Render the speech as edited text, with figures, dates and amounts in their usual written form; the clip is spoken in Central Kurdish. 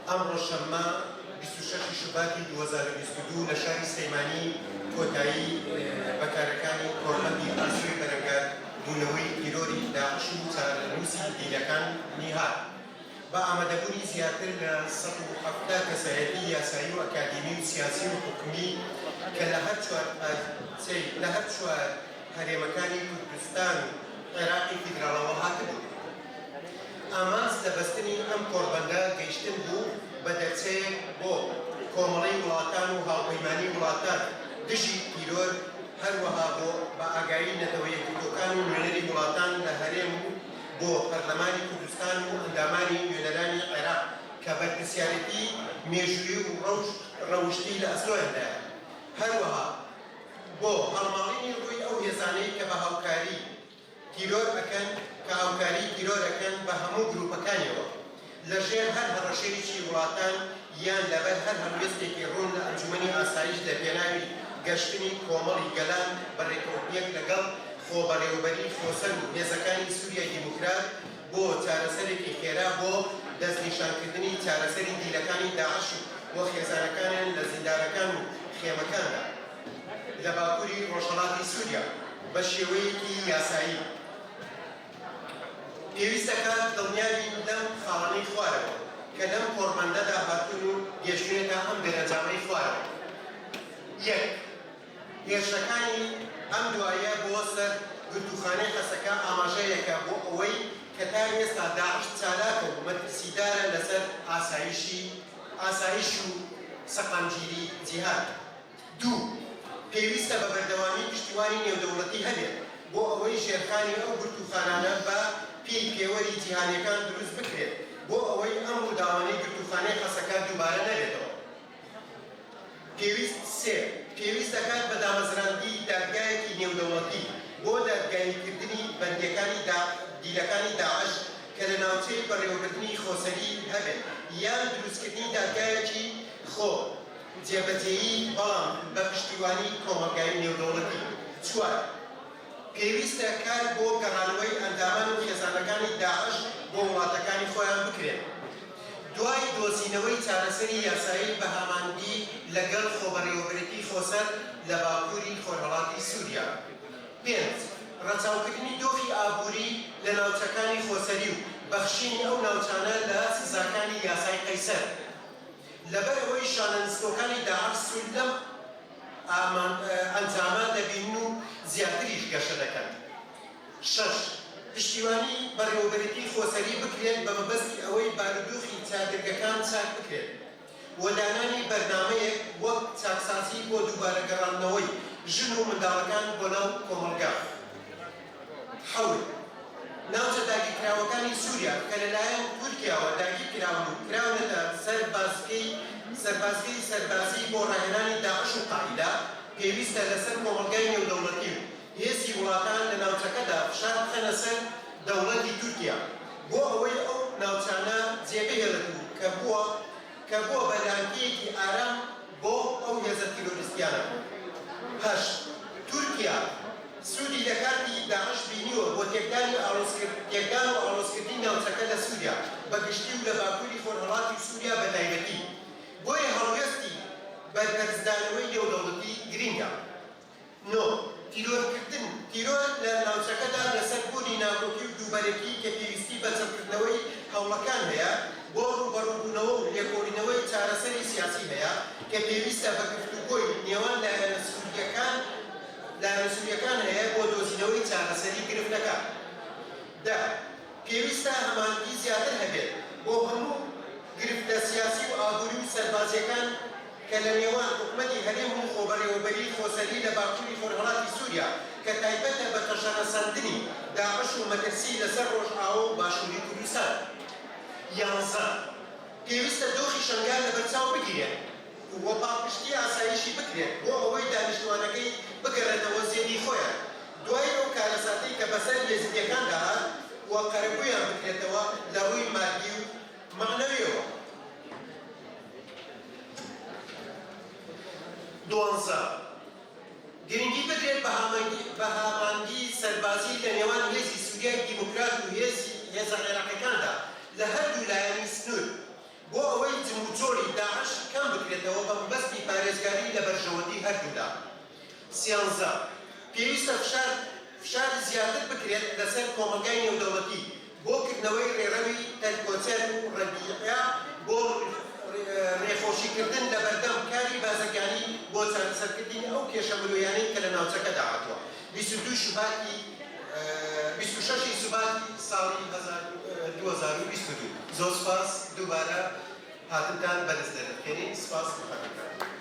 ئەمڕۆ شەممە 26 شوباتی 2022 لە شاری سەیمانی کۆتایی بەکارەکانی کۆڕمەندی ئاسووی بەرەنگار بوونەوەی تیرۆری داعش و چارەنووسی دیلەکانی هات بە ئامادەبوونی زیاتر لە 170 کەسایەتی یاسایی و ئەکادیمی و سیاسی و حکومی کە لە هەر چوار هەرێمەکانی کوردستان و عێراقی فیدراڵەوە هاتبوو. ئامانج لە بەستنی ئەم کۆڕبەندە گەیشتن بوو بە دەرچەیەک بۆ کۆمەڵەی وڵاتان و هاوپەیمانی وڵاتان دژی تیرۆر، هەروەها بۆ بە ئاگایی نەتەوە یەکگرتوەکان و نوێنەری وڵاتان لە هەرێم و بۆ پەرلەمانی کوردستان و ئەندامانی نوێنەرانی عێراق کە بەرپرسیارەتی مێژووی و ڕەوشتی لە ئەسلۆیەندایە، هەروەها بۆ هەڵماڵینی ڕووی ئەو هێزانەی کە بە هاوکاری تیرۆر ئەکەن کە هاوکاری تیرۆر ئەکەن بە هەموو گروپەکانیەوە لەژێر هەر هەڕەشێکی وڵاتان یان لەبەر هەر هەڵوێستێکی ڕوون لە ئەنجومەنی ئاسایش لە پێناوی گەشتنی کۆمەڵی گەلان بەڕێکەوتنیەک لەگەڵ خۆبەڕێوەبەری خۆسەر و هێزەکانی سووریای دیموکرات بۆ چارەسەرێکی خێرا بۆ دەستنیشانکردنی چارەسەری دیلەکانی داعش و خێزانەکانیان لە زیندانەکان و خێمەکاندا لە باکووری ڕۆژهەڵاتی سووریا بە شێوەیەکی یاسایی. پێویستەکات دڵنیابین لەم خاڵانەی خوارەوە کە لەم کۆڕبەندەدا هاتوون و گەشتوونەتە ئەم دەرەنجامەی خوارەوە. یەک، هێرشەکانی ئەم دوایە بۆ سەر گرتوخانەی خەسەکە ئاماژەیەکە بۆ ئەوەی کە تا ئێستا داعش چالاکە و مەترسیدارە لەسەر ئاسایش و سەقامگیری جیهاد. دوو، پێویستە بە بەردەوامی پشتیوانی نێودەوڵەتی هەبێت بۆ ئەوەی ژێرخانی ئەو گرتوخانانە بە پێی پێوەری جیهانیەکان دروست بکرێت بۆ ئەوەی ئەم ڕووداوانەی گرتوخانەی خەسەکە دووبارە نەبێتەوە. پێویست دەکات بە دامەزراندی دادگایەکی نێودەوڵەتی بۆ دادگاییکردنی بەندیەکانی دیلەکانی داعش کە لە ناوچەی بەڕێوەبردنی خۆسەری هەبێت یان دروستکردنی دادگایەکی جێبەجێیی بەڵام بە پشتیوانی کۆمەلگای نێودەوڵەتی. چوار، پێویستە کار بۆ گەڕانەوەی ئەندامان و خێزانەکانی داعش بۆ وڵاتەکانی خۆیان بکرێن دوای دۆزینەوەی چارەسەری یاسایی بە هەماندی لەگەڵ خۆبەڕێوەبەرێتی خۆسەر لە باکووری خۆرهەڵاتی سووریا. پێنج، ڕەچاوکردنی دۆخی ئابووری لە ناوچەکانی خۆسەری و بەخشینی ئەو ناوچانە لە سزاکانی یاسای قەیسەر لەبەر ئەوەی شانەنستۆکانی داعش سوود لەم ئەنجامە دەبین و زیاتریش گەشە دەکەن. شەش، پشتیوانی بەڕێوەبەرێتی خۆسەری بکرێت بە مەبەستی ئەوەی بارودۆخی چادرگەکان چاک بکرێت و دانانی بەرنامەیەک وەک چاکسازی بۆ دووبارەگەڕاندنەوەی ژن و منداڵەکان بۆ ناو کۆمەلگا. حەوت، ناوچە داگیرکراوەکانی سووریا کە لەلایەن تورکیاوە داگیرکراون و کراونەتە سەربازی بۆ ڕاهێنانی داعش و قاعیدا پێویستە لەسەر کۆمەلگای نێودەوڵەتی و هێزی وڵاتان لە ناوچەکەدا فشار بخەنە سەر دەوڵەتی تورکیا بۆ ئەوەی ئەو ناوچانە جێبهێڵێت و کە بووە بەلانکیەکی ئارام بۆ ئەو هێزە تیرۆریستیانە. هەشت، تورکیا سوودی لە کارتی داعش بینیوە بۆ تێکدان و ئاڵۆزکردنی ناوچەکە لە سووریا بەگشتی و لە باکووری خۆرهەڵاتی سووریا بە تایبەتی بۆیە هەڵوێستی بەرپەرزدانەوەی نێودەوڵەتی گرینگە. نۆ، تیرۆر لە ناوچەکەدا لەسەر بوونی ناکۆکی و دووبەرێکی کە پێویستی بە چەمکردنەوەی هەوڵەکان هەیە بۆ ڕوبەڕووبوونەوە و لێکۆڵینەوەی چارەسەری سیاسی هەیە کە پێویستە بە گفتوگۆی نێوان لایەنە سووریەکان هەیە بۆ دۆزینەوەی چارەسەری گرفتەکان. دا، پێویستە هەمانگی زیاتر هەبێت بۆ هەموو گرفتە سیاسی و ئابووری و سەربازیەکان کە لە نێوان حکومەتی هەرێم و خۆبەڕێوەبەری خۆسەری لە باکووری خۆرهەڵاتی سووریا کە تایبەتە بە تەشەنەساندنی داعش و مەترسی لەسەر ڕۆژئاوا و باشووری کوردستان. یانزە، پێویستە دۆخی شەنگال لەبەرچاو بگیرێت و پاڵپشتی ئاسایشی بکرێت بۆ ئەوەی دانیشتوانەکەی بگەڕێتەوە زێدی خۆیان دوای ئەو کارەساتەی کە بەسەر یێزیدیەکان داهات و قەرەبوویان بکرێتەوە لە ڕووی مادی و معنەویەوە. دوانزە، گرنگی بدرێت بە هاماندی سەربازی لە نێوان هێزی سووریای دیموکرات و هێزە عێراقیەکاندا لە هەردوو لایەنی سنوور بۆ ئەوەی کنترۆلی داعش کەم بکرێتەوە بە مەبەستی پارێزگاری لە بەرژەوەندی هەردوودا. سیانزە، پێویستە فشار زیاتر بکرێت لەسەر کۆمەلگای نێودەوڵەتی بۆ کردنەوەی ڕێڕەوی تەرکۆچەر و ڕەگیعە بۆ ڕێخۆشیکردن لە بەردەم کاری بازرگانی بۆ چارەسەرکردنی ئەو کێشە مرۆیانەی کە لە ناوچەکەدا هاتووە. 26 سوباتی ساڵی 2022. زۆر سپاس دووبارە هاتنتان بەدەست دەرەکەنین. سپاس بخەتەکان.